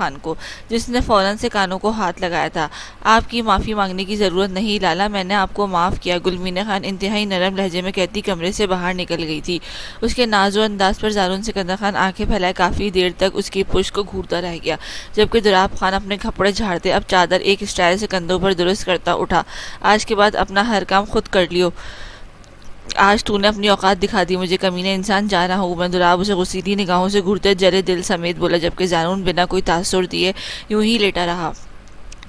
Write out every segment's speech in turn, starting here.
خان کو، جس نے فوراً سے کانوں کو ہاتھ لگایا تھا۔ آپ کی معافی مانگنے کی ضرورت نہیں لالا، میں نے آپ کو معاف کیا، گلمین خان انتہائی نرم لہجے میں کہتی کمرے سے باہر نکل گئی تھی۔ اس کے ناز و انداز پر زارون سکندر خان آنکھیں پھیلائے کافی دیر تک اس کی پشت کو گھورتا رہ گیا، جبکہ دراب خان اپنے کپڑے جھاڑتے اب چادر ایک اسٹائل سے کندھوں پر درست کرتا اٹھا۔ آج کے بعد اپنا ہر کام خود کر لیو، آج تو نے اپنی اوقات دکھا دی مجھے، کمینے انسان، جا رہا ہوں میں۔ دراب اسے غصیلی نگاہوں سے گھورتے جلے دل سمیت بولا، جبکہ زارون بنا کوئی تاثر دیے یوں ہی لیٹا رہا۔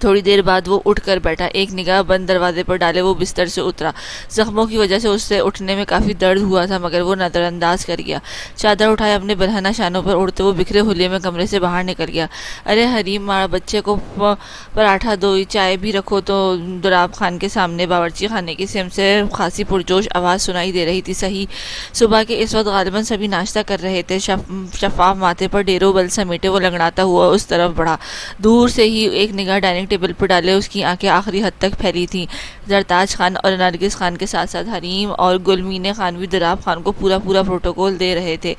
تھوڑی دیر بعد وہ اٹھ کر بیٹھا، ایک نگاہ بند دروازے پر ڈالے وہ بستر سے اترا۔ زخموں کی وجہ سے اس سے اٹھنے میں کافی درد ہوا تھا، مگر وہ نظر انداز کر گیا۔ چادر اٹھائے اپنے برہنہ شانوں پر اڑتے وہ بکھرے حلیے میں کمرے سے باہر نکل گیا۔ ارے حریم، ماڑا بچے کو پراٹھا دو، چائے بھی رکھو تو۔ دراب خان کے سامنے باورچی خانے کی سمت سے خاصی پرجوش آواز سنائی دے رہی تھی۔ صحیح صبح کے اس وقت غالباً سبھی ناشتہ کر رہے تھے۔ شفاف ماتھے پر ڈیرو بل سمیٹے وہ لنگڑاتا ہوا اس طرف بڑھا۔ دور سے ہی ایک نگاہ ڈائننگ ٹیبل پر ڈالے اس کی آنکھیں آخری حد تک پھیلی تھیں۔ زرتاج خان اور نرگس خان کے ساتھ ساتھ حریم اور گلمین خان بھی دراب خان کو پورا پروٹوکول دے رہے تھے۔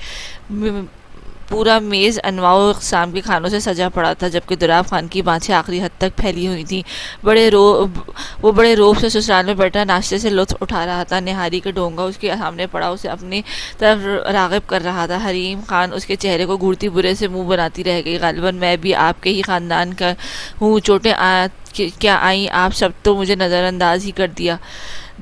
پورا میز انواع و اقسام کے کھانوں سے سجا پڑا تھا، جبکہ دراب خان کی بانچیں آخری حد تک پھیلی ہوئی تھیں۔ وہ بڑے روب سے سسرال میں بیٹھا ناشتے سے لطف اٹھا رہا تھا۔ نہاری کا ڈونگا اس کے سامنے پڑا اسے اپنی طرف راغب کر رہا تھا۔ حریم خان اس کے چہرے کو گھورتی برے سے منہ بناتی رہ گئی۔ غالباً میں بھی آپ کے ہی خاندان کا ہوں، چوٹیں کیا آئیں، آپ سب تو مجھے نظر انداز ہی کر دیا۔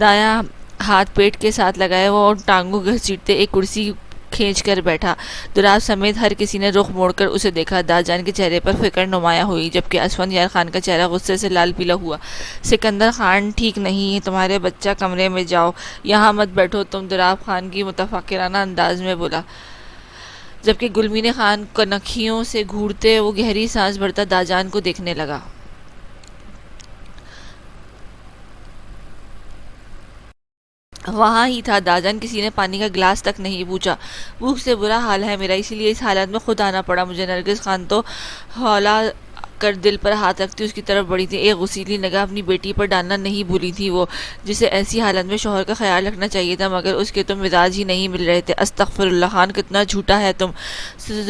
دایاں ہاتھ پیٹ کے ساتھ لگائے وہ ٹانگوں گھسیٹتے ایک کرسی کھینچ کر بیٹھا۔ دراب سمیت ہر کسی نے رخ موڑ کر اسے دیکھا۔ داجان کے چہرے پر فکر نمایاں ہوئی، جبکہ اسفندیار خان کا چہرہ غصے سے لال پیلا ہوا۔ سکندر خان ٹھیک نہیں ہے تمہارے بچہ، کمرے میں جاؤ، یہاں مت بیٹھو تم، دراب خان کی متفکرانہ انداز میں بولا، جبکہ گلمین خان کنکھیوں سے گھورتے وہ گہری سانس بھرتا داجان کو دیکھنے لگا۔ وہاں ہی تھا داجان، کسی نے پانی کا گلاس تک نہیں پوچھا۔ بھوک سے برا حال ہے میرا، اسی لیے اس حالت میں خود آنا پڑا مجھے۔ نرگس خان تو ہولا کر دل پر ہاتھ رکھتی اس کی طرف بڑھی تھی، ایک غصیلی نگاہ اپنی بیٹی پر ڈالنا نہیں بھولی تھی وہ، جسے ایسی حالت میں شوہر کا خیال رکھنا چاہیے تھا، مگر اس کے تو مزاج ہی نہیں مل رہے تھے۔ استغفر اللہ خان، کتنا جھوٹا ہے تم،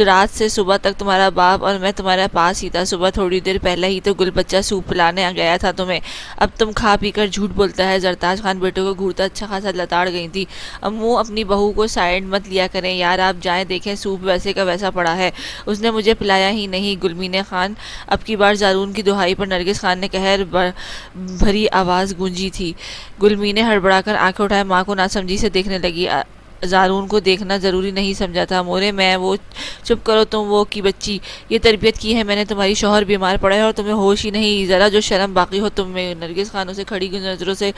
رات سے صبح تک تمہارا باپ اور میں تمہارے پاس ہی تھا، صبح تھوڑی دیر پہلے ہی تو گل بچہ سوپ پلانے گیا تھا تمہیں، اب تم کھا پی کر جھوٹ بولتا ہے۔ زرتاج خان بیٹے کو گھورتا اچھا خاصا لتاڑ گئی تھی۔ امو اپنی بہو کو سائیڈ مت لیا کریں یار، آپ جائیں دیکھیں سوپ ویسے کا ویسا پڑا ہے، اس نے مجھے پلایا ہی نہیں۔ گلمین خان، اب کی بار زارون کی دہائی پر نرگس خان نے قہر بھری آواز گونجی تھی۔ گلمین نے ہڑبڑا کر آنکھیں اٹھائے ماں کو ناسمجھی سے دیکھنے لگی۔ زارون کو دیکھنا ضروری نہیں سمجھا تھا مورے میں وہ، چپ کرو تم، وہ کی بچی، یہ تربیت کی ہے میں نے تمہاری، شوہر بیمار پڑا ہے اور تمہیں ہوش ہی نہیں، ذرا جو شرم باقی ہو تم میں۔ نرگس خان اسے کھڑی نظروں سے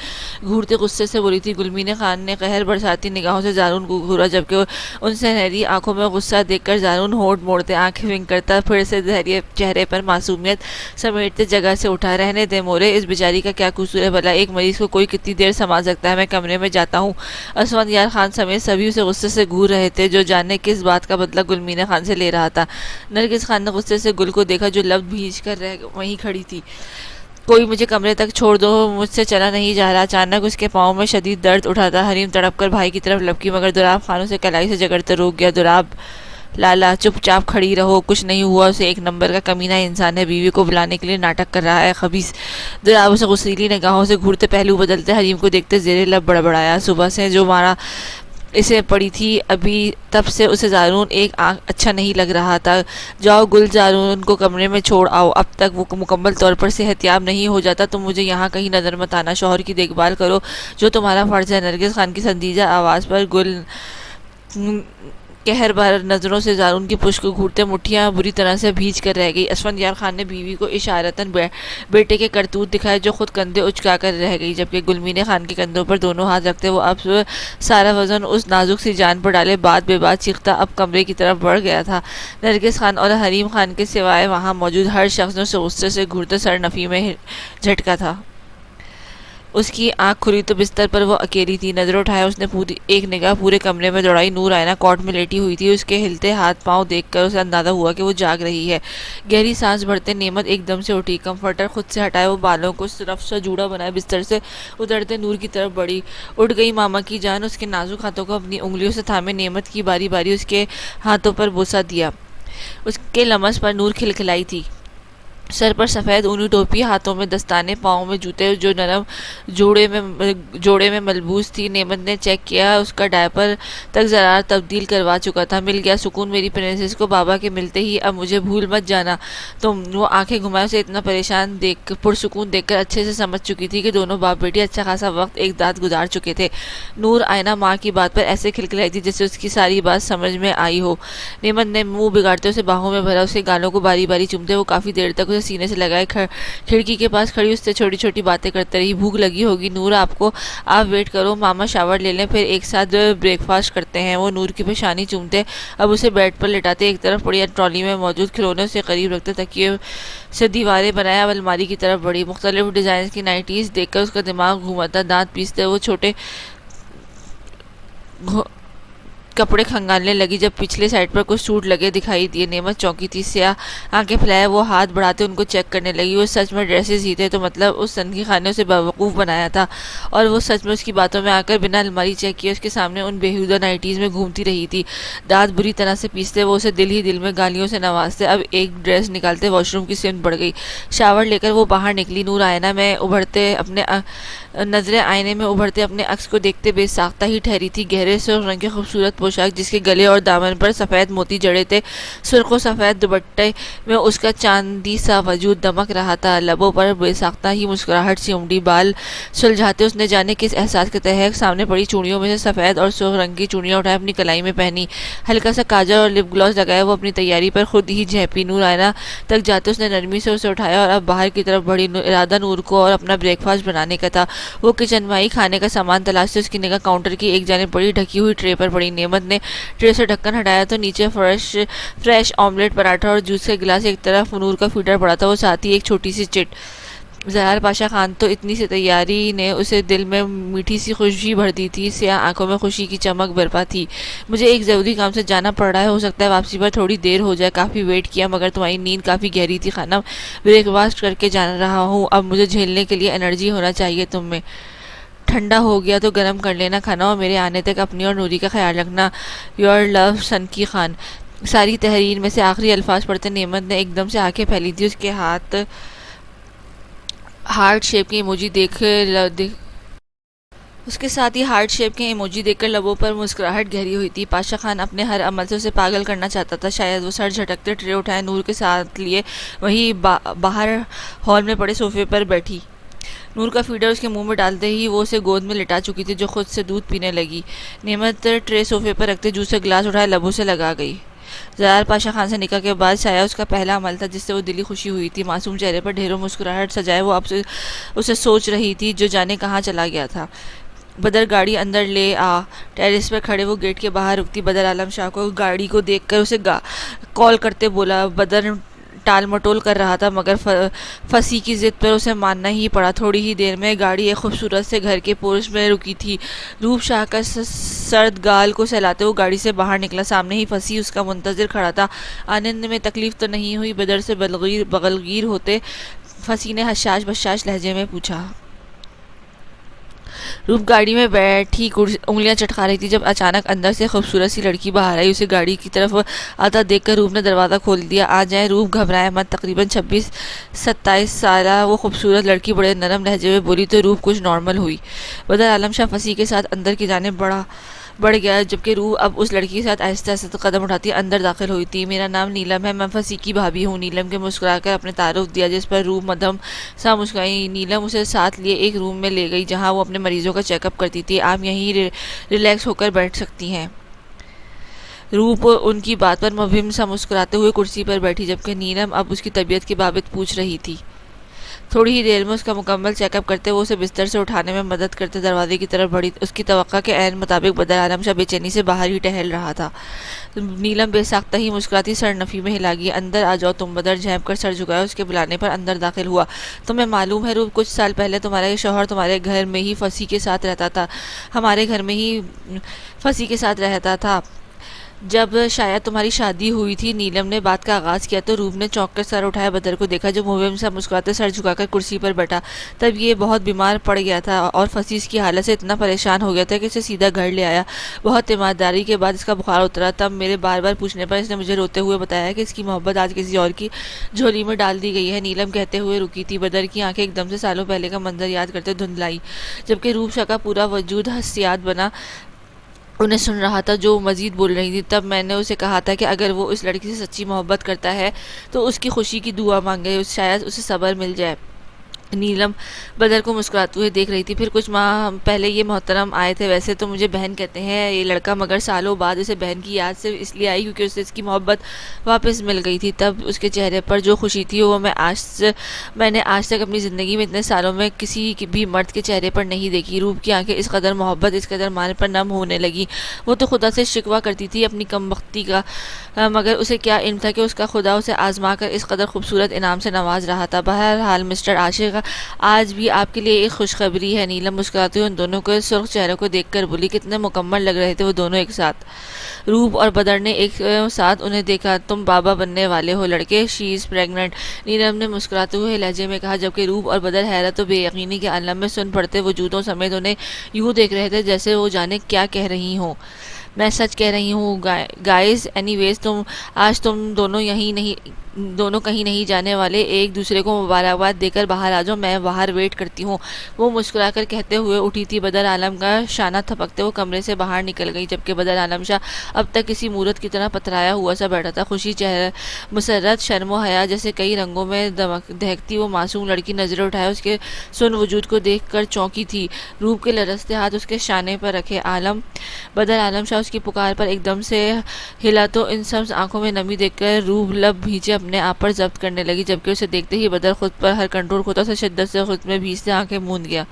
گھورتے غصے سے بولی تھی۔ گلمین خان نے قہر برساتی نگاہوں سے زارون کو گھورا، جبکہ ان سنہری آنکھوں میں غصہ دیکھ کر زارون ہونٹ موڑتے آنکھیں ونک کرتا پھر سے چہرے پر معصومیت سمیٹتے جگہ سے اٹھا۔ رہنے دے مورے، اس بیچاری کا کیا قصور ہے بھلا، ایک مریض کو کوئی کتنی دیر سنبھال سکتا ہے، میں کمرے میں جاتا ہوں۔ اسفندیار خان سمیت سبھی اسے غصے سے گھور رہے تھے، جو جانے کس بات کا بدلہ گلمین خان سے لے رہا تھا۔ نرگس خان نے غصے سے گل کو دیکھا جو لب بھیج کر وہیں کھڑی تھی۔ کوئی مجھے کمرے تک چھوڑ دو، مجھ سے چلا نہیں جا رہا۔ اچانک اس کے پاؤں میں شدید درد اٹھا تھا۔ حریم تڑپ کر بھائی کی طرف لپکی، مگر دراب خان اسے کلائی سے جگڑتے روک گیا۔ دراب لالا، چپ چاپ کھڑی رہو، کچھ نہیں ہوا اسے، ایک نمبر کا کمینہ انسان ہے، بیوی کو بلانے کے لیے ناٹک کر رہا ہے، خبیث۔ دراب اسے غصیلی نگاہوں سے گھورتے پہلو بدلتے حریم کو دیکھتے زیر لب بڑبڑایا، صبح سے جو مارا اسے پڑی تھی ابھی تب سے اسے زارون ایک آنکھ اچھا نہیں لگ رہا تھا۔ جاؤ گل، زارون کو کمرے میں چھوڑ آؤ، اب تک وہ مکمل طور پر صحت یاب نہیں ہو جاتا تم مجھے یہاں کہیں نظر مت آنا، شوہر کی دیکھ بھال کرو جو تمہارا فرض ہے۔ نرگس خان کی سنجیدہ آواز پر گل قہر بھر نظروں سے زارون کی پشت کو گھورتے مٹھیاں بری طرح سے بھیج کر رہ گئی۔ اسفندیار خان نے بیوی کو اشارتاً بیٹے کے کرتوت دکھائے جو خود کندھے اچکا کر رہ گئی، جبکہ گلمین خان کے کندھوں پر دونوں ہاتھ رکھتے وہ اب سارا وزن اس نازک سی جان پر ڈالے بات بے بات چیختا اب کمرے کی طرف بڑھ گیا تھا۔ نرگس خان اور حریم خان کے سوائے وہاں موجود ہر شخص نے اسے غصے سے گھورتے سر نفی میں جھٹکا تھا۔ اس کی آنکھ کھلی تو بستر پر وہ اکیلی تھی۔ نظر اٹھائے اس نے ایک نگاہ پورے کمرے میں دوڑائی۔ نور آئینہ کاٹ میں لیٹی ہوئی تھی، اس کے ہلتے ہاتھ پاؤں دیکھ کر اسے اندازہ ہوا کہ وہ جاگ رہی ہے۔ گہری سانس بھرتے نعمت ایک دم سے اٹھی، کمفرٹر خود سے ہٹائے وہ بالوں کو صرف سا جوڑا بنائے بستر سے اترتے نور کی طرف بڑھی۔ اٹھ گئی ماما کی جان، اس کے نازک ہاتھوں کو اپنی انگلیوں سے تھامے نعمت کی باری باری اس کے ہاتھوں پر بوسہ دیا۔ اس کے لمس پر نور کھلکھلائی تھی، سر پر سفید اونی ٹوپی، ہاتھوں میں دستانے، پاؤں میں جوتے جو نرم جوڑے میں ملبوس تھی۔ نعمت نے چیک کیا، اس کا ڈائپر تک زرار تبدیل کروا چکا تھا۔ مل گیا سکون میری پرنسس کو بابا کے ملتے ہی، اب مجھے بھول مت جانا تم۔ وہ آنکھیں گھمائے، اسے اتنا پرسکون دیکھ کر اچھے سے سمجھ چکی تھی کہ دونوں باپ بیٹی اچھا خاصا وقت ایک ساتھ گزار چکے تھے۔ نور آئینہ ماں کی بات پر ایسے کھلکھلائی تھی جیسے اس کی ساری بات سمجھ میں آئی ہو۔ نعمت نے منہ بگاڑتے اسے باہوں میں بھرا، اس کے گالوں کو باری باری چومتے وہ کافی دیر تک اسے سینے سے لگائے کھڑکی کے پاس کھڑی اس سے چھوٹی چھوٹی باتیں کرتے رہی۔ بھوک لگی ہوگی نور آپ ویٹ کرو، ماما شاور لے لیں، پھر ایک ساتھ بریک فاسٹ کرتے ہیں۔ وہ نور کی پیشانی چومتے، اب اسے بیڈ پر لٹاتے، ایک طرف پڑی ٹرالی میں موجود کھلونے سے قریب رکھتے، تکیے سے دیواریں بنائے، اب الماری کی طرف بڑھی۔ مختلف ڈیزائن کی نائٹیز دیکھ کر اس کا دماغ گھومتا، دانت پیستے وہ چھوٹے کپڑے کھنگالنے لگی جب پچھلے سائڈ پر کچھ سوٹ لگے دکھائی دیے۔ نعمت چونکی تھی، سیاہ آنکھیں پھیلائے وہ ہاتھ بڑھاتے ان کو چیک کرنے لگی۔ وہ سچ میں ڈریسز ہی تھے تو مطلب اس سنگی خان نے اسے بیوقوف بنایا تھا، اور وہ سچ میں اس کی باتوں میں آ کر بنا الماری چیک کیے اس کے سامنے ان بےہودہ نائٹیز میں گھومتی رہی تھی۔ دانت بری طرح سے پیستے وہ اسے دل ہی دل میں گالیوں سے نوازتے۔ اب ایک ڈریس نکالتے واش روم کی سمت بڑھ گئی، شاور لے کر وہ باہر نکلی۔ نور نظریں آئینے میں ابھرتے اپنے عکس کو دیکھتے بے ساختہ ہی ٹھہری تھی۔ گہرے سرخ رنگ کی خوبصورت پوشاک جس کے گلے اور دامن پر سفید موتی جڑے تھے، سرخ و سفید دوپٹے میں اس کا چاندی سا وجود دمک رہا تھا۔ لبوں پر بے ساختہ ہی مسکراہٹ سی امڑی، بال سلجھاتے اس نے جانے کس احساس کے تحت سامنے پڑی چوڑیوں میں سے سفید اور سرخ رنگ کی چوڑیاں اٹھائے اپنی کلائی میں پہنی۔ ہلکا سا کاجل اور لپ گلاس لگائے وہ اپنی تیاری پر خود ہی جھیپی۔ نور آئینہ تک جاتے اس نے نرمی سے اسے اٹھایا اور اب باہر کی طرف بڑھی۔ ارادہ نور کو اور اپنا بریک فاسٹ بنانے کا تھا۔ وہ کچن میں آئی، کھانے کا سامان تلاشتے اس کی نگاہ کاؤنٹر کی ایک جانب پڑی ڈھکی ہوئی ٹرے پر پڑی۔ نعمت نے ٹرے سے ڈھکن ہٹایا تو نیچے فریش آملیٹ، پراٹھا اور جوس کا گلاس، ایک طرف نور کا فیڈر پڑا تھا، وہ ساتھ ہی ایک چھوٹی سی چٹ۔ زرار پاشا خان تو اتنی سی تیاری نے اسے دل میں میٹھی سی خوشی بھر دی تھی، سیاہ آنکھوں میں خوشی کی چمک برپا تھی۔ مجھے ایک ضروری کام سے جانا پڑ رہا ہے، ہو سکتا ہے واپسی پر تھوڑی دیر ہو جائے، کافی ویٹ کیا مگر تمہاری نیند کافی گہری تھی خانم، بریک فاسٹ کر کے جا رہا ہوں، اب مجھے جھیلنے کے لیے انرجی ہونا چاہیے تم میں۔ ٹھنڈا ہو گیا تو گرم کر لینا کھانا، اور میرے آنے تک اپنی اور نوری کا خیال رکھنا، یور لو سنکی خان۔ ساری تحریر میں سے آخری الفاظ پڑھتے نعمت نے ایک دم سے آنکھیں پھیلی تھی، اس کے ہارٹ شیپ کی ایموجی اس کے ساتھ ہی ہارٹ شیپ کے ایموجی دیکھ کر لبوں پر مسکراہٹ گہری ہوئی تھی۔ پاشا خان اپنے ہر عمل سے اسے پاگل کرنا چاہتا تھا، شاید وہ سر جھٹکتے ٹرے اٹھائے نور کے ساتھ لیے وہیں باہر ہال میں پڑے صوفے پر بیٹھی۔ نور کا فیڈر اس کے منہ میں ڈالتے ہی وہ اسے گود میں لٹا چکی تھی جو خود سے دودھ پینے لگی۔ نعمت ٹرے صوفے پر رکھتے جوس کا گلاس اٹھائے لبوں سے لگا گئی۔ زرار پاشا خان سے نکاح کے بعد شاید اس کا پہلا عمل تھا جس سے وہ دلی خوشی ہوئی تھی۔ معصوم چہرے پر ڈھیروں مسکراہٹ سجائے وہ اب اسے سوچ رہی تھی جو جانے کہاں چلا گیا تھا۔ بدر گاڑی اندر لے آ۔ ٹیرس پر کھڑے وہ گیٹ کے باہر رکتی بدر عالم شاہ کو گاڑی کو دیکھ کر اسے کال کرتے بولا۔ بدر ٹال مٹول کر رہا تھا مگر پھنسی کی ضد پر اسے ماننا ہی پڑا۔ تھوڑی ہی دیر میں گاڑی ایک خوبصورت سے گھر کے پورچ میں رکی تھی۔ روپ شاہ کا سرد گال کو سہلاتے وہ گاڑی سے باہر نکلا، سامنے ہی پھنسی اس کا منتظر کھڑا تھا۔ آنند میں تکلیف تو نہیں ہوئی؟ بدر سے بغلگیر ہوتے پھنسی نے حشاش بشاش لہجے میں پوچھا۔ روپ گاڑی میں بیٹھی انگلیاں چٹکا رہی تھی جب اچانک اندر سے خوبصورت سی لڑکی باہر آئی۔ اسے گاڑی کی طرف آتا دیکھ کر روپ نے دروازہ کھول دیا۔ آ جائیں روپ، گھبرائے مت۔ تقریباً 26-27 سالہ وہ خوبصورت لڑکی بڑے نرم لہجے میں بولی تو روپ کچھ نارمل ہوئی۔ بدر عالم شاہ پھنسی کے ساتھ اندر کی جانب بڑھ گیا جبکہ روح اب اس لڑکی کے ساتھ آہستہ آہستہ قدم اٹھاتی اندر داخل ہوئی تھی۔ میرا نام نیلم ہے، میں پھنسی کی بھابھی ہوں۔ نیلم کے مسکرا کر اپنے تعارف دیا جس پر روح مدھم سا مسکرائی۔ نیلم اسے ساتھ لیے ایک روم میں لے گئی جہاں وہ اپنے مریضوں کا چیک اپ کرتی تھی۔ آپ یہیں ریلیکس ہو کر بیٹھ سکتی ہیں۔ روپ ان کی بات پر مبہم سا مسکراتے ہوئے کرسی پر بیٹھی جبکہ نیلم اب اس کی طبیعت کی بابت پوچھ رہی تھی۔ تھوڑی ہی دیر میں اس کا مکمل چیک اپ کرتے وہ اسے بستر سے اٹھانے میں مدد کرتے دروازے کی طرف بڑھی۔ اس کی توقع کے عین مطابق بدر عالم شاہ بے چینی سے باہر ہی ٹہل رہا تھا۔ نیلم بے ساختہ ہی مسکراتی سر نفی میں ہلا گئی۔ اندر آ جاؤ تم۔ بدر جھانپ کر سر جھکایا اس کے بلانے پر اندر داخل ہوا۔ تمہیں معلوم ہے روپ، کچھ سال پہلے تمہارا یہ شوہر تمہارے گھر میں ہی پھنسی کے ساتھ رہتا تھا، ہمارے گھر میں ہی پھنسی کے ساتھ رہتا تھا۔ جب شاید تمہاری شادی ہوئی تھی، نیلم نے بات کا آغاز کیا تو روپ نے چونک کر سر اٹھایا بدر کو دیکھا جو مبہم سا مسکراتے سر جھکا کر کرسی پر بیٹھا۔ تب یہ بہت بیمار پڑ گیا تھا اور فصیح کی حالت سے اتنا پریشان ہو گیا تھا کہ اسے سیدھا گھر لے آیا۔ بہت تیمارداری کے بعد اس کا بخار اترا۔ تب میرے بار بار پوچھنے پر اس نے مجھے روتے ہوئے بتایا کہ اس کی محبت آج کسی اور کی جھولی میں ڈال دی گئی ہے۔ نیلم کہتے ہوئے رکی تھی۔ بدر کی آنکھیں ایک دم سے سالوں پہلے کا منظر یاد کرتے دھندلائی، جبکہ روپ شا کا پورا وجود حسیات بنا انہیں سن رہا تھا جو مزید بول رہی تھی۔ تب میں نے اسے کہا تھا کہ اگر وہ اس لڑکی سے سچی محبت کرتا ہے تو اس کی خوشی کی دعا مانگے، شاید اسے صبر مل جائے۔ نیلم بدر کو مسکراتے ہوئے دیکھ رہی تھی۔ پھر کچھ ماہ پہلے یہ محترم آئے تھے، ویسے تو مجھے بہن کہتے ہیں یہ لڑکا، مگر سالوں بعد اسے بہن کی یاد سے اس لیے آئی کیونکہ اسے اس کی محبت واپس مل گئی تھی۔ تب اس کے چہرے پر جو خوشی تھی وہ میں نے آج تک اپنی زندگی میں اتنے سالوں میں کسی بھی مرد کے چہرے پر نہیں دیکھی۔ روپ کی آنکھیں اس قدر محبت، اس قدر مانے پر نم ہونے لگی۔ وہ تو خدا سے شکوہ کرتی تھی اپنی کم بختی کا، مگر اسے کیا علم تھا کہ اس کا خدا اسے آزما کر اس قدر خوبصورت انعام سے نواز رہا تھا۔ بہرحال مسٹر عاشق، آج بھی آپ کے لیے ایک خوشخبری ہے۔ نیلم مسکراتے ہوئے ان دونوں کے سرخ چہروں کو دیکھ کر بولی۔ کتنے مکمل لگ رہے تھے وہ دونوں ایک ساتھ۔ روپ اور بدر نے ایک ساتھ انہیں دیکھا۔ تم بابا بننے والے ہو لڑکے، شی از پریگننٹ، نیلم نے مسکراتے ہوئے لہجے میں کہا، جبکہ روپ اور بدر حیرت و بے یقینی کے عالم میں سن پڑتے وجودوں سمیت انہیں یوں دیکھ رہے تھے جیسے وہ جانے کیا کہہ رہی ہوں۔ میں سچ کہہ رہی ہوں گائز، اینی ویز آج تم دونوں کہیں نہیں جانے والے، ایک دوسرے کو مبارکباد دے کر باہر آ جاؤ، میں باہر ویٹ کرتی ہوں۔ وہ مسکرا کر کہتے ہوئے اٹھی تھی۔ بدر عالم کا شانہ تھپکتے وہ کمرے سے باہر نکل گئی، جبکہ بدر عالم شاہ اب تک کسی مورت کی طرح پتھرایا ہوا سا بیٹھا تھا۔ خوشی، چہرہ، مسرت، شرم و حیا جیسے کئی رنگوں میں دہکتی وہ معصوم لڑکی نظریں اٹھائے اس کے سن وجود کو دیکھ کر چونکی تھی۔ روپ کے لرزتے ہاتھ اس کے شانے پر رکھے۔ بدر عالم شاہ اس کی پکار پر ایک دم سے ہلا تو ان سب آنکھوں میں نمی دیکھ کر روپ لب بھیجے اپنے آپ پر ضبط کرنے لگی، جبکہ اسے دیکھتے ہی بدر خود پر ہر کنٹرول کھوتا سے شدت سے خود میں بھیجتے آنکھیں موند گیا۔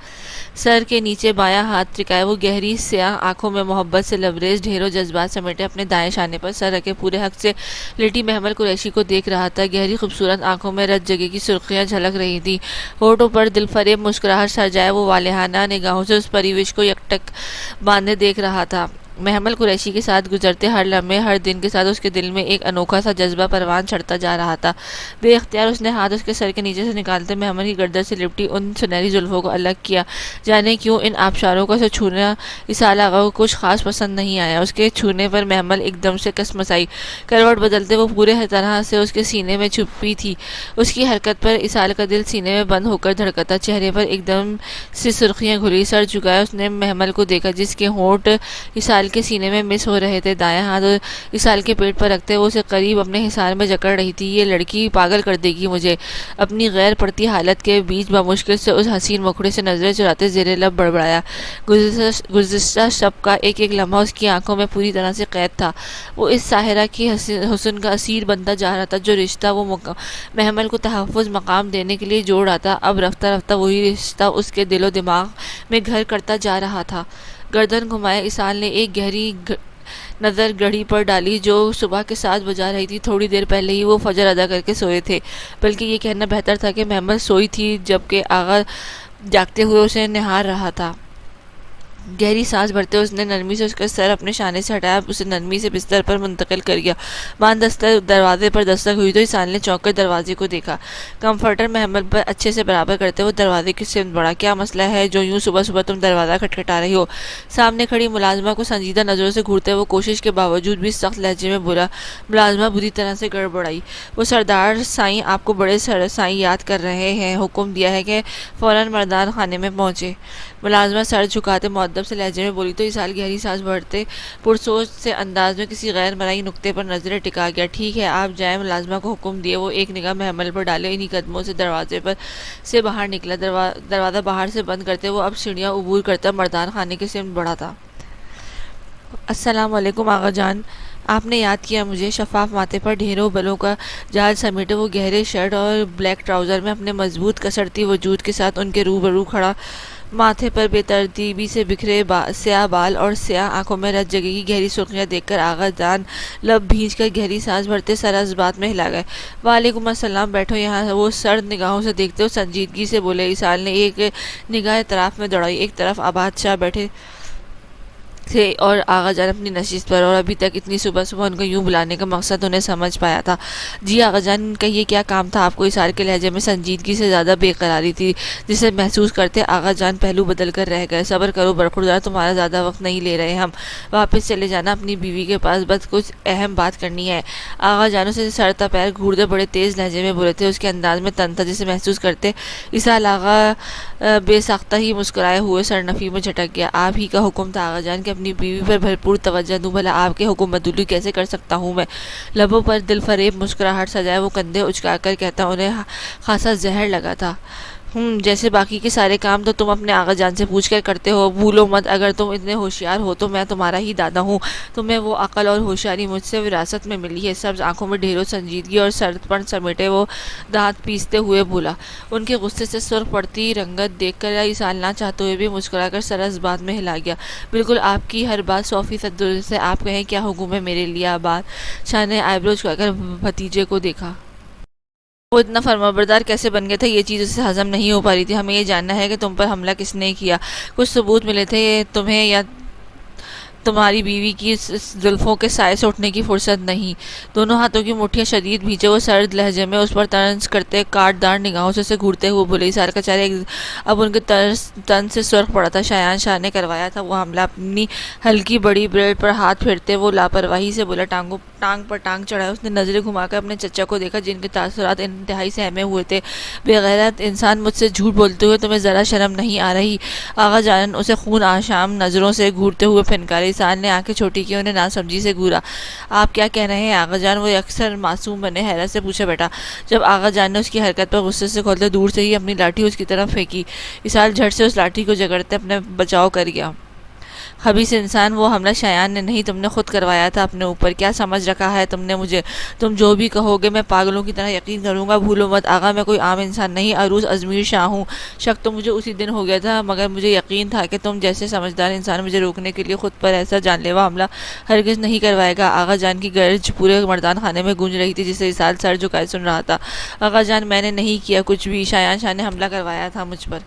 سر کے نیچے بایاں ہاتھ ٹکائے وہ گہری سیاہ آنکھوں میں محبت سے لبریز ڈھیروں جذبات سمیٹے اپنے دائیں شانے پر سر رکھے پورے حق سے لیٹی محمل قریشی کو دیکھ رہا تھا۔ گہری خوبصورت آنکھوں میں رت جگہ کی سرخیاں جھلک رہی تھی۔ ہونٹوں پر دل فریب مسکراہٹ سرجائے وہ والہانہ نگاہوں سے اس پریوش کو یکٹک باندھے دیکھ رہا تھا۔ محمل قریشی کے ساتھ گزرتے ہر لمحے، ہر دن کے ساتھ اس کے دل میں ایک انوکھا سا جذبہ پروان چڑھتا جا رہا تھا۔ بے اختیار اس نے ہاتھ اس کے سر کے نیچے سے نکالتے محمل کی گردن سے لپٹی ان سنہری زلفوں کو الگ کیا۔ جانے کیوں ان آبشاروں کو اسے چھونا اسحاق آغا کو کچھ خاص پسند نہیں آیا۔ اس کے چھونے پر محمل ایک دم سے کسمسائی۔ کروٹ بدلتے وہ پورے طرح سے اس کے سینے میں چھپی تھی۔ اس کی حرکت پر اسحاق کا دل سینے میں بند ہو کر دھڑکتا۔ چہرے پر ایک دم سے سرخیاں گھلی۔ سر جھکایا اس نے محمل کو دیکھا جس کے ہونٹ اسحاق کے سینے میں مس ہو رہے تھے۔ دایاں ہاتھ اسحاق کے پیٹ پر رکھتے وہ اسے قریب اپنے حصار میں جکڑ رہی تھی۔ یہ لڑکی پاگل کر دے گی مجھے۔ اپنی غیر پڑتی حالت کے بیچ بمشکل سے اس حسین مکھڑے سے نظریں چراتے زیر لب بڑبڑایا۔ گزشتہ شب کا ایک ایک لمحہ اس کی آنکھوں میں پوری طرح سے قید تھا۔ وہ اس ساحرہ کی حسن کا اسیر بنتا جا رہا تھا۔ جو رشتہ وہ محمل کو تحفظ مقام دینے کے لیے جوڑ رہا تھا، اب رفتہ رفتہ وہی رشتہ اس کے دل و دماغ میں گھر کرتا جا رہا تھا۔ گردن گھمائے اسحاق نے ایک گہری نظر گھڑی پر ڈالی جو صبح کے 7 بجا رہی تھی۔ تھوڑی دیر پہلے ہی وہ فجر ادا کر کے سوئے تھے، بلکہ یہ کہنا بہتر تھا کہ محمل سوئی تھی جبکہ آغا جاگتے ہوئے اسے نہار رہا تھا۔ گہری سانس بھرتے اس نے نرمی سے اس کا سر اپنے شانے سے ہٹایا، اسے نرمی سے بستر پر منتقل کر گیا۔ بان دروازے پر دستک ہوئی تو اسحاق نے چونک کر دروازے کو دیکھا۔ کمفرٹر محمل پر اچھے سے برابر کرتے وہ دروازے کی سمت بڑھا۔ کیا مسئلہ ہے جو یوں صبح صبح تم دروازہ کھٹکھٹا رہی ہو؟ سامنے کھڑی ملازمہ کو سنجیدہ نظروں سے گھورتے وہ کوشش کے باوجود بھی سخت لہجے میں بولا۔ ملازمہ بری طرح سے گڑبڑائی۔ وہ سردار سائیں آپ کو بڑے سائیں یاد کر رہے ہیں، حکم دیا ہے کہ فوراً مردان خانے میں پہنچے۔ ملازمہ سر جھکاتے مؤدب سے لہجے میں بولی تو اسحاق گہری سانس بھرتے پرسوچ سے انداز میں کسی غیر مرئی نقطے پر نظریں ٹکا گیا۔ ٹھیک ہے آپ جائیں، ملازمہ کو حکم دیے۔ وہ ایک نگاہ محمل پر ڈالے انہی قدموں سے دروازے پر سے باہر نکلا۔ دروازہ باہر سے بند کرتے وہ اب سیڑھیاں عبور کرتا مردان خانے کی سمت بڑھا تھا۔ السلام علیکم آغا جان، آپ نے یاد کیا مجھے؟ شفاف ماتھے پر ڈھیروں بالوں کا جال سمیٹے وہ گہرے شرٹ اور بلیک ٹراؤزر میں اپنے مضبوط کسرتی وجود کے ساتھ ان کے روبرو کھڑا، ماتھے پر بے ترتیبی سے بکھرے سیاہ بال اور سیاہ آنکھوں میں رت جگہ کی گہری سرخیاں دیکھ کر آغا جان لب بھینچ کر گہری سانس بھرتے سراز بات میں ہلا گئے۔ وعلیکم السلام، بیٹھو یہاں۔ وہ سرد نگاہوں سے دیکھتے وہ سنجیدگی سے بولے۔ اسحاق نے ایک نگاہ اطراف میں دوڑائی۔ ایک طرف آباد شاہ بیٹھے تھے اور آغا جان اپنی نشست پر، اور ابھی تک اتنی صبح صبح ان کو یوں بلانے کا مقصد انہیں سمجھ پایا تھا۔ جی آغا جان، کہیے کیا کام تھا آپ کو؟ اسار کے لہجے میں سنجیدگی سے زیادہ بے قراری تھی، جسے محسوس کرتے آغا جان پہلو بدل کر رہ گئے۔ صبر کرو برخوردار، تمہارا زیادہ وقت نہیں لے رہے ہم، واپس چلے جانا اپنی بیوی کے پاس، بس کچھ اہم بات کرنی ہے۔ آغا جانوں سے سر تا پیر گھوردے بڑے تیز لہجے میں بولے تھے، اس کے انداز میں تن تھا جسے محسوس کرتے اسحاق آغا بے ساختہ ہی مسکرائے ہوئے سرنفی میں جھٹک گیا۔ آپ ہی کا حکم تھا آغا جان کہ اپنی بیوی پر بھرپور توجہ دوں، بھلا آپ کے حکم بدولی کیسے کر سکتا ہوں میں؟ لبوں پر دل فریب مسکراہٹ سجائے وہ کندھے اچکا کر کہتا، انہیں خاصا زہر لگا تھا۔ جیسے باقی کے سارے کام تو تم اپنے آغا جان سے پوچھ کر کرتے ہو، بھولو مت اگر تم اتنے ہوشیار ہو تو میں تمہارا ہی دادا ہوں، تمہیں وہ عقل اور ہوشیاری مجھ سے وراثت میں ملی ہے۔ سبز آنکھوں میں ڈھیروں سنجیدگی اور سرد پن سمیٹے وہ دانت پیستے ہوئے بولا۔ ان کے غصے سے سرخ پڑتی رنگت دیکھ کر اسحاق نہ چاہتے ہوئے بھی مسکرا کر سر اس بات میں ہلا گیا۔ بالکل آپ کی ہر بات 100% درست ہے، آپ کہیں کیا حکم ہے میرے لیے؟ آباد شاہ نے آئیبرو جھکا کر بھتیجے کو دیکھا۔ وہ اتنا فرمانبردار کیسے بن گیا تھا، یہ چیز اسے ہضم نہیں ہو پا رہی تھی۔ ہمیں یہ جاننا ہے کہ تم پر حملہ کس نے کیا، کچھ ثبوت ملے تھے تمہیں یا تمہاری بیوی کی زلفوں کے سائے سے اٹھنے کی فرصت نہیں؟ دونوں ہاتھوں کی مٹھیاں شدید بھیجے وہ سرد لہجے میں اس پر طنز کرتے کاٹ دار نگاہوں سے اسے گھورتے ہوئے بولے۔ اسحاق کا چہرہ اب ان کے تن سے سرخ پڑا تھا۔ شایان شاہ نے کروایا تھا وہ حملہ؟ اپنی ہلکی بڑی بریڈ پر ہاتھ پھیرتے وہ لاپرواہی سے بولا۔ ٹانگ پر ٹانگ چڑھائے اس نے نظریں گھما کر اپنے چچا کو دیکھا جن کے تاثرات انتہائی سہمے ہوئے تھے۔ بے غیرت انسان، مجھ سے جھوٹ بولتے ہوئے تمہیں ذرا شرم نہیں آ رہی؟ آغا جان اسے خون آشام نظروں سے گھورتے ہوئے پھنکارے۔ اسحاق نے آنکھیں چھوٹی کی انہیں ناسمجھی سے گھورا۔ آپ کیا کہہ رہے ہیں آغا جان؟ وہ اکثر معصوم بنے حیرت سے پوچھا۔ بیٹا، جب آغا جان نے اس کی حرکت پر غصے سے کھولتے دور سے ہی اپنی لاٹھی اس کی طرف پھینکی، اسحاق جھٹ سے اس لاٹھی کو جگڑتے اپنے بچاؤ کر گیا۔ خبیث انسان، وہ حملہ شایان نے نہیں تم نے خود کروایا تھا اپنے اوپر۔ کیا سمجھ رکھا ہے تم نے مجھے؟ تم جو بھی کہو گے میں پاگلوں کی طرح یقین کروں گا۔ بھولو مت آغا، میں کوئی عام انسان نہیں، عروس ازمیر شاہ ہوں۔ شک تو مجھے اسی دن ہو گیا تھا، مگر مجھے یقین تھا کہ تم جیسے سمجھدار انسان مجھے روکنے کے لیے خود پر ایسا جان لیوا حملہ ہرگز نہیں کروائے گا۔ آغا جان کی گرج پورے مردان خانے میں گونج رہی تھی جسے اسحاق سر جھکائے سن رہا تھا۔ آغا جان، میں نے نہیں کیا کچھ بھی، شایان شاہ نے حملہ کروایا تھا مجھ پر۔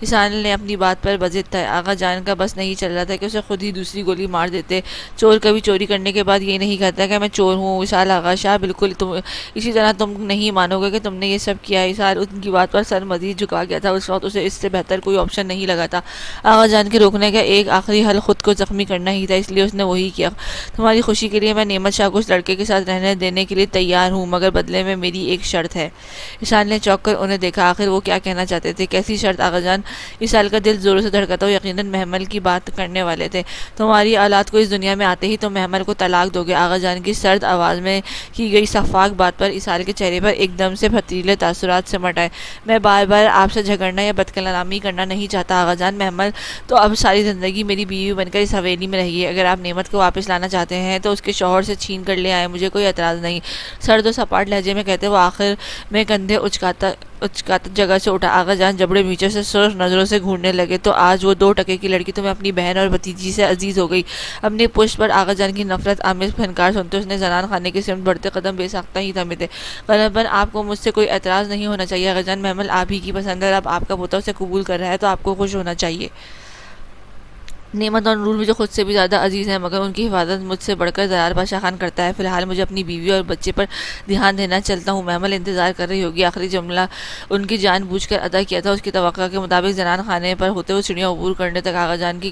اسحاق نے اپنی بات پر بضد تھا۔ آغا جان کا بس نہیں چل رہا تھا کہ اسے خود ہی دوسری گولی مار دیتے۔ چور کبھی چوری کرنے کے بعد یہ نہیں کہتا کہ میں چور ہوں۔ اسحاق آغا شاہ، بالکل اسی طرح تم نہیں مانو گے کہ تم نے یہ سب کیا ہے۔ اسحاق ان کی بات پر سر مزید جھکا گیا تھا۔ اس وقت اسے اس سے بہتر کوئی آپشن نہیں لگا تھا۔ آغا جان کے روکنے کا ایک آخری حل خود کو زخمی کرنا ہی تھا، اس لیے اس نے وہی کیا۔ تمہاری خوشی کے لیے میں نعمت شاہ کو اس لڑکے کے ساتھ رہنے دینے کے لیے تیار ہوں، مگر بدلے میں میری ایک شرط ہے۔ اسحاق نے چونک کر انہیں دیکھا۔ آخر وہ کیا کہنا چاہتے تھے؟ کیسی شرط آغا جان؟ اسحاق کا دل زوروں سے دھڑکا تھا، وہ یقیناً محمل کی بات کرنے والے تھے۔ تمہاری اولاد کو اس دنیا میں آتے ہی تم محمل کو طلاق دو گے؟ آغا جان کی سرد آواز میں کی گئی شفاف بات پر اسحاق کے چہرے پر ایک دم سے پھتیلے تاثرات سمٹ آئے۔ میں بار بار آپ سے جھگڑنا یا بدکلامی کرنا نہیں چاہتا آغا جان۔ محمل تو اب ساری زندگی میری بیوی بن کر اس حویلی میں رہی ہے۔ اگر آپ نعمت کو واپس لانا چاہتے ہیں تو اس کے شوہر سے چھین کر لے آئے، مجھے کوئی اعتراض نہیں۔ سرد و سپاٹ لہجے میں کہتے وہ آخر میں کندھے اچکاتا جگہ سے اٹھا۔ آغا جان جبڑے نیچے سے سرخ نظروں سے گھورنے لگے۔ تو آج وہ 2 ٹکے کی لڑکی تمہیں اپنی بہن اور بھتیجی سے عزیز ہو گئی؟ اپنی پشت پر آغا جان کی نفرت آمیز پھنکار سنتے اس نے زنان خانے کی سمت بڑھتے قدم بے ساختہ ہی تھمے تھے۔ غالباً آپ کو مجھ سے کوئی اعتراض نہیں ہونا چاہیے آغا جان۔ محمل آپ ہی کی پسند ہے، اب آپ کا پوتا اسے قبول کر رہا ہے تو آپ کو خوش ہونا چاہیے۔ نعمت اور نور مجھے خود سے بھی زیادہ عزیز ہیں، مگر ان کی حفاظت مجھ سے بڑھ کر زرار بادشاہ خان کرتا ہے۔ فی الحال مجھے اپنی بیوی اور بچے پر دھیان دینا، چلتا ہوں۔ محمل انتظار کر رہی ہوگی۔ آخری جملہ ان کی جان بوجھ کر ادا کیا تھا۔ اس کی توقع کے مطابق زنان خانے پر ہوتے ہوئے سیڑھیاں عبور کرنے تک آغا جان کی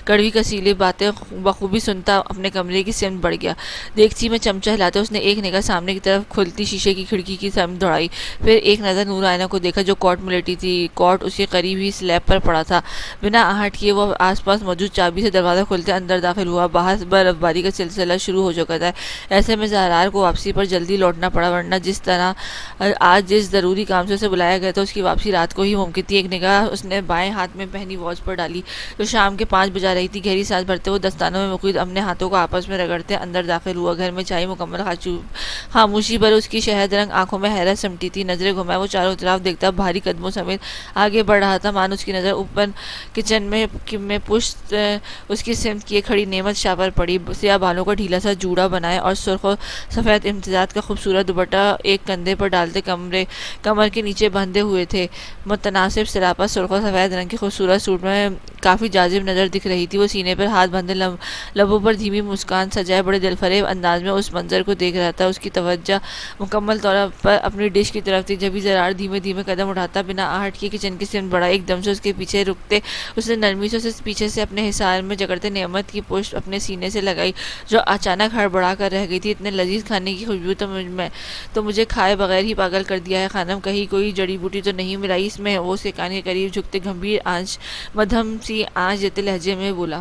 کڑوی کسیلی باتیں بخوبی سنتا اپنے کمرے کی سمت بڑھ گیا۔ دیگچی میں چمچہ ہلاتے اس نے ایک نگاہ سامنے کی طرف کھلتی شیشے کی کھڑکی کی سمت دوڑائی، پھر ایک نظر نور آئینہ کو دیکھا جو کوٹ میں لیٹی تھی۔ کوٹ اس کے قریب ہی سلیب پر پڑا تھا۔ بنا آہٹ کیے وہ آس پاس موجود چابی سے دروازہ کھولتے اندر داخل ہوا۔ باہر برف باری کا سلسلہ شروع ہو چکا تھا، ایسے میں زرار کو واپسی پر جلدی لوٹنا پڑا، ورنہ جس طرح آج جس ضروری کام سے اسے بلایا گیا تھا اس کی واپسی رات کو ہی ممکن تھی۔ ایک نگاہ اس نے بائیں ہاتھ میں پہنی واچ پر ڈالی جو شام کے 5 بجا رہی تھی۔ گہری سانس بھرتے وہ دستانوں میں مقید اپنے ہاتھوں کو آپس میں رگڑتے اندر داخل ہوا۔ گھر میں چائے مکمل خاموشی پر اس کی شہد رنگ آنکھوں میں حیرت سمٹی تھی۔ نظریں گھمائے وہ چاروں طرف دیکھتا بھاری قدموں سمیت آگے بڑھ رہا تھا، مانو اس کی نظر اوپن کچن میں پشت اس کی سمت کیے کھڑی نعمت شاہ پر پڑی۔ سیاہ بالوں کا ڈھیلا سا جوڑا بنائے اور سرخ و سفید امتزاج کا خوبصورت دوپٹہ ایک کندھے پر ڈالتے کمر کے نیچے بندھے ہوئے تھے۔ متناسب سراپا سرخ و سفید رنگ کے خوبصورت سوٹ میں کافی جاذب نظر دکھ رہی تھی۔ وہ سینے پر ہاتھ باندھے لبوں پر دھیمی مسکان سجائے بڑے دلفریب انداز میں اس منظر کو دیکھ رہا تھا۔ اس کی توجہ مکمل طور پر اپنی ڈش کی طرف تھی۔ جبھی زرار دھیمے دھیمے قدم اٹھاتا بنا آہٹ کے کچن کی سمت بڑھا، ایک دم سے اس کے پیچھے رکتے اس نے نرمی سے اسے پیچھے سے اپنے حصار میں جکڑتے نعمت کی پشت اپنے سینے سے لگائی، جو اچانک ہڑبڑا کر رہ گئی تھی۔ اتنے لذیذ کھانے کی خوشبو تو مجھے کھائے بغیر ہی پاگل کر دیا ہے خانم، کہیں کوئی جڑی بوٹی تو نہیں ملائی اس میں؟ وہ اس کے کان کے قریب جھکتے گمبھیر مدھم سی آنچ دیتے لہجے میں بولا۔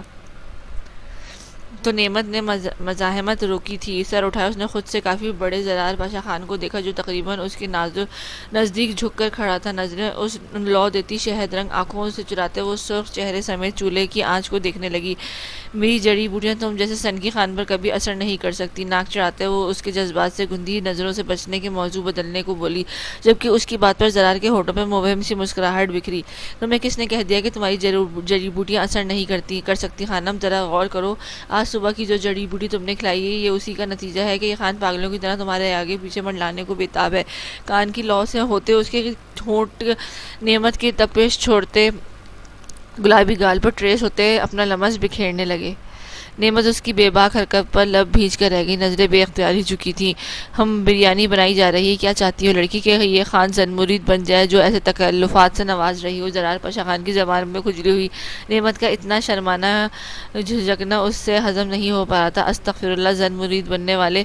تو نعمت نے مزاحمت روکی تھی، سر اٹھایا۔ اس نے خود سے کافی بڑے زرار پاشا خان کو دیکھا جو تقریباً اس کے نزدیک جھک کر کھڑا تھا، نظریں اس لو دیتی شہد رنگ آنکھوں سے چراتے وہ سرخ چہرے سمیت چولہے کی آنچ کو دیکھنے لگی۔ میری جڑی بوٹیاں تم جیسے سنگی خان پر کبھی اثر نہیں کر سکتی، ناک چڑھاتے وہ اس کے جذبات سے گندی نظروں سے بچنے کے موضوع بدلنے کو بولی، جبکہ اس کی بات پر زرار کے ہونٹوں پہ مبہم سی مسکراہٹ بکھری۔ تمہیں کس نے کہہ دیا کہ تمہاری جڑی بوٹیاں اثر نہیں کر سکتی خانم؟ ذرا غور کرو، آج صبح کی جو جڑی بوٹی تم نے کھلائی ہے یہ اسی کا نتیجہ ہے کہ یہ خان پاگلوں کی طرح تمہارے آگے پیچھے منڈلانے کو بےتاب ہے۔ کان کی لو سے ہوتے اس کے ہونٹ نعمت کی تپش چھوڑتے گلابی گال پر ٹریس ہوتے اپنا لمس بکھیرنے لگے۔ نعمت اس کی بے باک حرکت پر لب بھیج کر رہ گئی، نظریں بے اختیاری جھکی تھیں۔ ہم بریانی بنائی جا رہی ہے، کیا چاہتی ہو لڑکی کہ یہ خان زن مرید بن جائے جو ایسے تکلفات سے نواز رہی ہو؟ زرار پاشا خان کی زبان میں کھجلی ہوئی۔ نعمت کا اتنا شرمانا جھجکنا اس سے ہضم نہیں ہو پا رہا تھا۔ استغفر اللہ، زن مرید بننے والے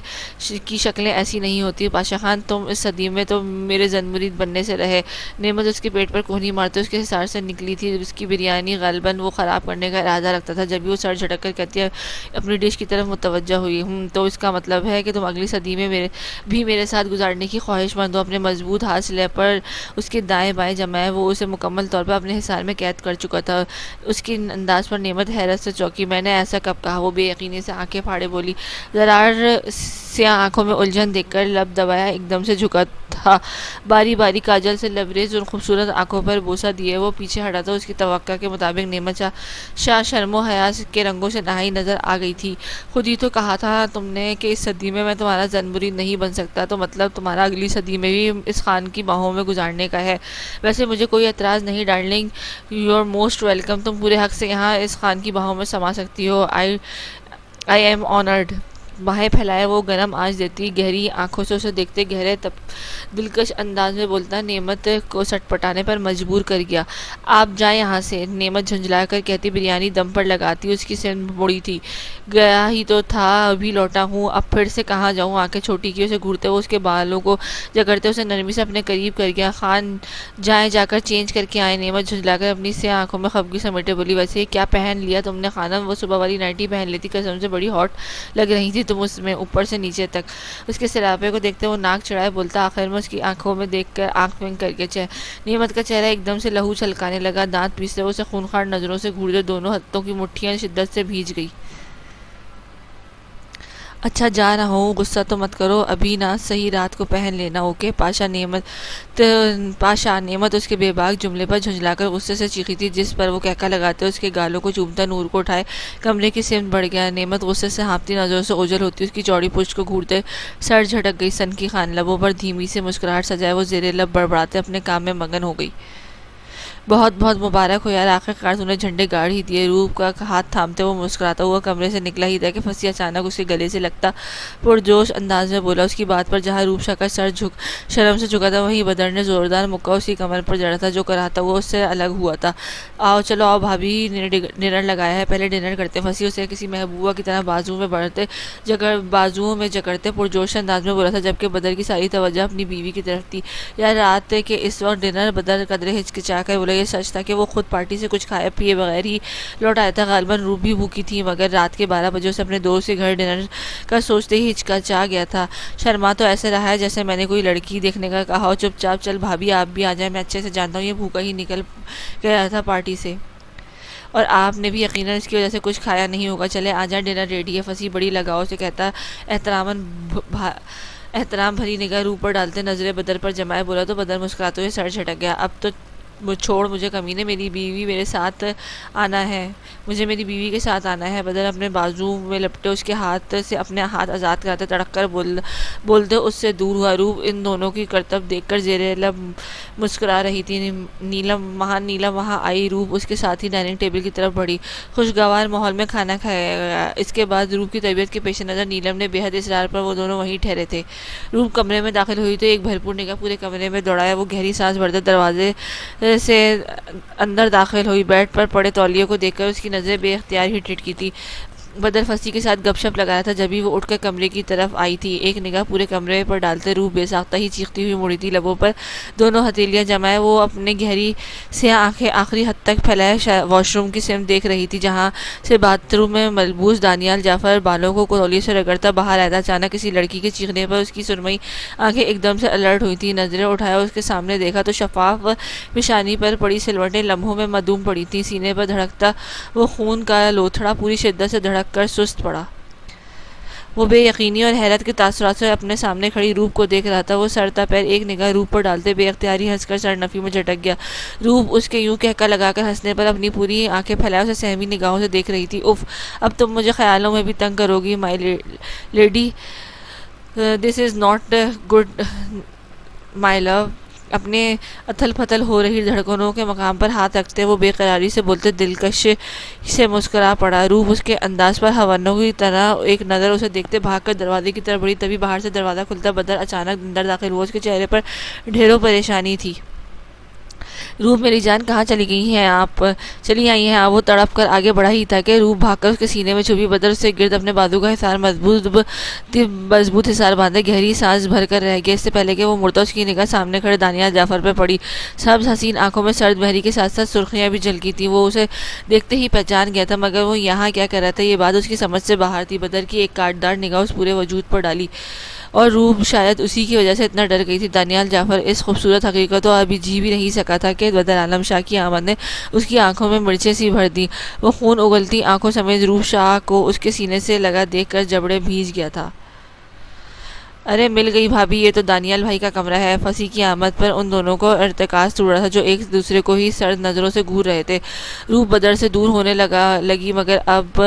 کی شکلیں ایسی نہیں ہوتی پاشا خان، تم اس صدی میں تو میرے زن مرید بننے سے رہے۔ نعمت اس کے پیٹ پر کوہنی مارتے اس کے حصار سے نکلی تھی۔ اس کی بریانی غالباً وہ خراب کرنے کا ارادہ رکھتا تھا، جبھی وہ سر جھٹک کر کہتی ہے اپنی ڈش کی طرف متوجہ ہوئی، تو اس کا مطلب ہے کہ تم اگلی صدی میں بھی میرے ساتھ گزارنے کی خواہش مند ہو۔ اپنے مضبوط ہاتھ سلے پر اس کے دائیں بائیں جمائے وہ اسے مکمل طور پر اپنے حصار میں قید کر چکا تھا۔ اس کی انداز پر نعمت حیرت سے چونکی۔ میں نے ایسا کب کہا؟ وہ بے یقینی سے آنکھیں پھاڑے بولی۔ زرار سیاہ آنکھوں میں الجھن دیکھ کر لب دبایا، ایک دم سے جھکا تھا، باری باری کاجل سے لبریز اور خوبصورت آنکھوں پر بوسہ دیے وہ پیچھے ہٹا تھا۔ اس کی توقع کے مطابق نعمت شاہ شرم و حیا کے رنگوں سے نہائی نظر آ گئی تھی۔ خود ہی تو کہا تھا تم نے کہ اس صدی میں تمہارا زن مرید نہیں بن سکتا، تو مطلب تمہارا اگلی صدی میں بھی اس خان کی باہوں میں گزارنے کا ہے۔ ویسے مجھے کوئی اعتراض نہیں darling, you are most welcome, تم پورے حق سے یہاں اس خان کی باہوں میں سما سکتی ہو۔ I am honoured. باہیں پھیلائے وہ گرم آنچ دیتی گہری آنکھوں سے اسے دیکھتے گہرے دلکش انداز میں بولتا نعمت کو سٹ پٹانے پر مجبور کر گیا۔ آپ جائیں یہاں سے، نعمت جھنجھلا کر کہتی بریانی دم پر لگاتی اس کی سمت مڑی تھی۔ گیا ہی تو تھا، ابھی لوٹا ہوں، اب پھر سے کہاں جاؤں؟ آنکھیں چھوٹی کی اسے گھورتے وہ اس کے بالوں کو جکڑتے اسے نرمی سے اپنے قریب کر گیا۔ خان جائیں، جا کر چینج کر کے آئیں، نعمت جھنجھلا کر اپنی سیاہ آنکھوں میں خفگی سمیٹے بولی۔ ویسے یہ کیا پہن لیا تم نے خانم؟ وہ صبح والی نائٹی پہن لیتی، قسم سے بڑی ہاٹ لگ رہی تھی تم اس میں، اوپر سے نیچے تک۔ اس کے سراپے کو دیکھتے وہ ناک چڑھائے بولتا، آخر میں اس کی آنکھوں میں دیکھ کر آنکھ ونک کر کے نعمت کا چہرہ ایک دم سے لہو چھلکانے لگا، دانت پیستے وہ اسے خونخوار نظروں سے گھورتے دونوں ہاتھوں کی مٹھیاں شدت سے بھیج گئی۔ اچھا جا رہا ہوں، غصہ تو مت کرو، ابھی نہ صحیح رات کو پہن لینا، اوکے؟ پاشا نعمت اس کے بے باک جملے پر جھنجلا کر غصے سے چیخی تھی، جس پر وہ کہکا لگاتے اس کے گالوں کو چومتا نور کو اٹھائے کمرے کی سمت بڑھ گیا۔ نعمت غصے سے ہانپتی نظروں سے اوجھل ہوتی اس کی چوڑی پشت کو گھورتے سر جھٹک گئی۔ سنکی خان لبوں پر دھیمی سی مسکراہٹ سجائے وہ زیر لب بڑبڑاتے اپنے کام میں مگن ہو گئی۔ بہت بہت مبارک ہو یار، آخر کار تم نے جھنڈے گاڑ ہی دیے۔ روپ کا ہاتھ تھامتے وہ مسکراتا ہوا کمرے سے نکلا ہی تھا کہ پھنسی اچانک اس کے گلے سے لگتا پرجوش انداز میں بولا۔ اس کی بات پر جہاں روپ کا سر شرم سے جھکا تھا، وہیں بدر نے زوردار مکہ اس کی کمر پر جڑا تھا، جو کراہتا وہ اس سے الگ ہوا تھا۔ آؤ چلو آؤ بھابھی، ڈنر لگایا ہے، پہلے ڈنر کرتے۔ پھنسی اسے کسی محبوبہ کی طرح بازوؤں میں جکڑتے پرجوش انداز میں بولا تھا، جبکہ بدر کی ساری توجہ اپنی بیوی کی طرف تھی۔ یار رات کے اس وقت ڈنر؟ بدر قدرے ہچکچا کر بولا۔ یہ سچ تھا کہ وہ خود پارٹی سے کچھ کھائے پیے بغیر ہی لوٹ آیا تھا۔ غالباً روپ بھی بھوکی تھی، مگر رات کے 12 بجے اسے اپنے دوست کے گھر ڈنر کا سوچتے ہی ہچکچا گیا تھا۔ شرما تو ایسے رہا ہے جیسے میں نے کوئی لڑکی دیکھنے کا کہا ہو۔ چپ چاپ چل بھابھی، آپ بھی آ جائیں، میں اچھے سے جانتا ہوں یہ بھوکا ہی نکل گیا تھا پارٹی سے، اور آپ نے بھی یقیناً اس کی وجہ سے کچھ کھایا نہیں ہوگا۔ چلے آ جائیں، ڈنر ریڈی ہے۔ پھنسی بڑی لگاؤ سے کہتا احترام بھری نگاہ روپ پر ڈالتے نظریں بدر پر جمائے بولا، تو بدر مسکراتے ہوئے سر جھٹک گیا۔ اب تو چھوڑ مجھے کمینے، میری بیوی میرے ساتھ آنا ہے، مجھے میری بیوی کے ساتھ آنا ہے۔ بدر اپنے بازو میں لپٹے اس کے ہاتھ سے اپنے ہاتھ آزاد کراتے تڑک کر بولتے اس سے دور ہوا۔ روپ ان دونوں کی کرتب دیکھ کر زیر لب مسکرا رہی تھی۔ نیلم وہاں آئی، روپ اس کے ساتھ ہی ڈائننگ ٹیبل کی طرف بڑھی۔ خوشگوار ماحول میں کھانا کھایا گیا۔ اس کے بعد روپ کی طبیعت کے پیش نظر نیلم نے بے حد اصرار پر وہ دونوں وہیں ٹھہرے تھے۔ روپ کمرے میں داخل ہوئی تو ایک بھرپور نگاہ پورے کمرے میں دوڑایا۔ وہ گہری سانس بھرتے دروازے سے اندر داخل ہوئی۔ بیڈ پر پڑے تولیے کو دیکھ کر اس کی نظریں بے اختیار ہی ٹھٹکی تھی۔ بدر فصیح کے ساتھ گپ شپ لگا رہا تھا، جبھی وہ اٹھ کر کمرے کی طرف آئی تھی۔ ایک نگاہ پورے کمرے پر ڈالتے روح بے ساختہ ہی چیختی ہوئی مڑی تھی، لبوں پر دونوں ہتھیلیاں جمائے وہ اپنے گہری سیاہ آنکھیں آخری حد تک پھیلائے واش روم کی سمت دیکھ رہی تھی، جہاں سے باتھ روم میں ملبوس دانیال جعفر بالوں کو تولیے سے رگڑتا باہر آیا تھا۔ اچانک کسی لڑکی کے چیخنے پر اس کی سرمئی آنکھیں ایک دم سے الرٹ ہوئی تھیں۔ نظریں اٹھایا، اس کے سامنے دیکھا تو شفاف پیشانی پر پڑی سلوٹیں لمحوں میں معدوم پڑی تھیں۔ سینے پر دھڑکتا وہ خون کا لوتھڑا پوری شدت سے دھڑک کر سست پڑا۔ وہ بے یقینی اور حیرت کے تاثرات سے اپنے سامنے کھڑی روپ کو دیکھ رہا تھا۔ وہ سر تا پیر ایک نگاہ روپ پر ڈالتے بے اختیاری ہنس کر سر نفی میں جھٹک گیا۔ روپ اس کے یوں کہکا لگا کر ہنسنے پر اپنی پوری آنکھیں پھیلائے اسے سہمی نگاہوں سے دیکھ رہی تھی۔ اف، اب تم مجھے خیالوں میں بھی تنگ کرو گی my lady, this is not good my love. اپنے اتھل پھتل ہو رہی دھڑکنوں کے مقام پر ہاتھ رکھتے وہ بے قراری سے بولتے دلکش سے مسکرا پڑا۔ روح اس کے انداز پر ہونوں کی طرح ایک نظر اسے دیکھتے بھاگ کر دروازے کی طرف بڑھی، تبھی باہر سے دروازہ کھلتا بدر اچانک اندر داخل ہوا۔ اس کے چہرے پر ڈھیروں پریشانی تھی۔ روح میری جان، کہاں چلی گئی ہیں آپ؟ چلی آئی ہیں آپ؟ وہ تڑپ کر آگے بڑھا ہی تھا کہ روح بھاگ کر اس کے سینے میں چھپی۔ بدر سے گرد اپنے بازو کا حصار مضبوط حصار باندھے گہری سانس بھر کر رہ گیا۔ اس سے پہلے کہ وہ مڑتا اس کی نگاہ سامنے کھڑے دانیال جعفر پہ پڑی۔ سبز حسین آنکھوں میں سرد مہری کے ساتھ ساتھ سرخیاں بھی جھلکی تھیں۔ وہ اسے دیکھتے ہی پہچان گیا تھا، مگر وہ یہاں کیا کر رہا تھا یہ بات اس کی سمجھ سے باہر تھی۔ بدر کی ایک کاٹدار نگاہ اس پورے وجود پر ڈالی اور روح شاید اسی کی وجہ سے اتنا ڈر گئی تھی۔ دانیال جعفر اس خوبصورت حقیقت کو ابھی جی بھی نہیں سکا تھا کہ بدر عالم شاہ کی آمد نے اس کی آنکھوں میں مرچیں سی بھر دیں۔ وہ خون اگلتی آنکھوں سمیت روح شاہ کو اس کے سینے سے لگا دیکھ کر جبڑے بھیج گیا تھا۔ ارے مل گئی بھابھی، یہ تو دانیال بھائی کا کمرہ ہے۔ فصیح کی آمد پر ان دونوں کو ارتکاز ٹوٹ رہا تھا، جو ایک دوسرے کو ہی سرد نظروں سے گھور رہے تھے۔ روح بدر سے دور ہونے لگی، مگر اب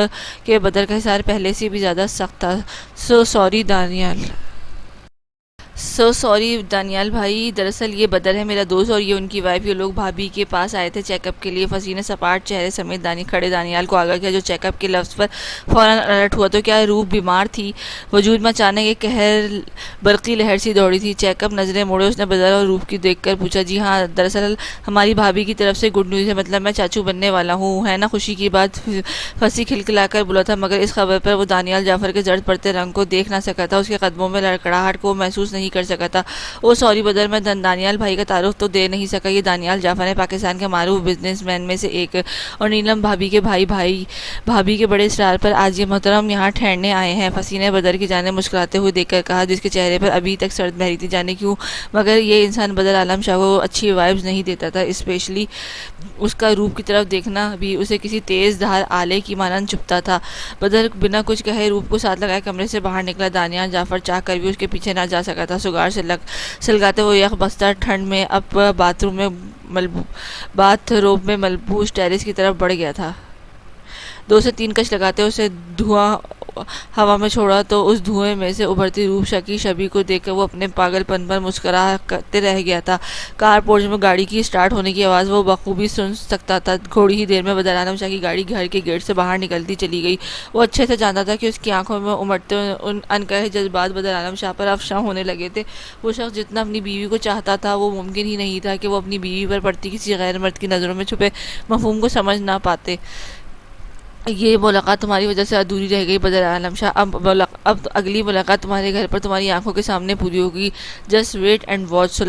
کہ بدر کا حصار پہلے سے بھی زیادہ سخت تھا۔ سو سوری دانیال بھائی، دراصل یہ بدر ہے میرا دوست اور یہ ان کی وائف، یہ لوگ بھابھی کے پاس آئے تھے چیک اپ کے لیے۔ فصیح نے سپاٹ چہرے سمیت کھڑے دانیال کو آگاہ کیا، جو چیک اپ کے لفظ پر فوراً الرٹ ہوا۔ تو کیا روح بیمار تھی؟ وجود میں اچانک ایک برقی لہر سی دوڑی تھی۔ چیک اپ نظریں موڑے اس نے بدر اور روح کی دیکھ کر پوچھا، جی ہاں، دراصل ہماری بھابھی کی طرف سے گڈ نیوز ہے، مطلب میں چاچو بننے والا ہوں، ہے نا خوشی کی بات؟ فصیح کھلکھلا کر بولا تھا، مگر اس خبر پر وہ دانیال جعفر کے زرد پڑتے رنگ کو دیکھ نہ سکا تھا، اس کے قدموں میں لڑکڑاہٹ کو محسوس نہیں کر سکا تھا۔ او سوری بدر، میں دانیال بھائی کا تعارف تو دے نہیں سکا۔ یہ دانیال جعفر ہیں، پاکستان کے معروف بزنس مین میں سے ایک، اور نیلم بھابھی کے بھائی بھابھی کے بڑے اصرار پر آج یہ محترم یہاں ٹھہرنے آئے ہیں۔ فصیح نے بدر کی جانب مسکراتے ہوئے دیکھ کر کہا، جس کے چہرے پر ابھی تک سرد مہری تھی، جانے کیوں مگر یہ انسان بدر عالم شاہ کو اچھی وائبز نہیں دیتا تھا، اسپیشلی اس کا روپ کی طرف دیکھنا بھی اسے کسی تیز دھار آلے کی مانند چبھتا تھا۔ بدر بنا کچھ کہے روپ کو ساتھ لگائے کمرے سے باہر نکلا۔ دانیال جعفر چاہ کر بھی اس کے پیچھے نہ جا سکا تھا۔ سگار سے سلگاتے وہ یک بستہ ٹھنڈ میں اب باتھ روم میں ملبوس ٹیرس کی طرف بڑھ گیا تھا۔ 2 سے 3 کش لگاتے اسے دھواں ہوا میں چھوڑا تو اس دھوئیں میں سے ابھرتی روپ شاہ کی شبیہ کو دیکھ کر وہ اپنے پاگل پن پر مسکراتے رہ گیا تھا۔ کار پورچ میں گاڑی کی سٹارٹ ہونے کی آواز وہ بخوبی سن سکتا تھا۔ تھوڑی ہی دیر میں بدر عالم شاہ کی گاڑی گھر کے گیٹ سے باہر نکلتی چلی گئی۔ وہ اچھے سے جانتا تھا کہ اس کی آنکھوں میں امٹتے ان انکہے جذبات بدر عالم شاہ پر افشاں ہونے لگے تھے۔ وہ شخص جتنا اپنی بیوی کو چاہتا تھا، وہ ممکن ہی نہیں تھا کہ وہ اپنی بیوی پر پڑتی کسی غیر مرد کی نظروں میں چھپے مفہوم کو سمجھ نہ پاتے۔ یہ ملاقات تمہاری وجہ سے ادھوری رہ گئی بدر عالم شاہ، اب اگلی ملاقات تمہارے گھر پر تمہاری آنکھوں کے سامنے پوری ہوگی۔ Just wait and watch.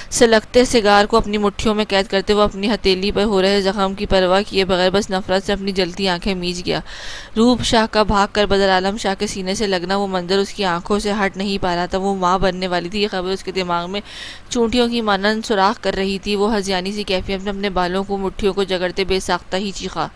سلگتے سگار کو اپنی مٹھیوں میں قید کرتے وہ اپنی ہتھیلی پر ہو رہے زخم کی پرواہ کیے بغیر بس نفرت سے اپنی جلتی آنکھیں میچ گیا۔ روپ شاہ کا بھاگ کر بدر عالم شاہ کے سینے سے لگنا، وہ منظر اس کی آنکھوں سے ہٹ نہیں پا رہا تھا۔ وہ ماں بننے والی تھی، یہ خبر اس کے دماغ میں چونٹیوں کی مانند سوراخ کر رہی تھی۔ وہ ہذیانی سی کیفیت میں اپنے بالوں کو مٹھیوں کو جگڑتے بے ساختہ ہی چیخا۔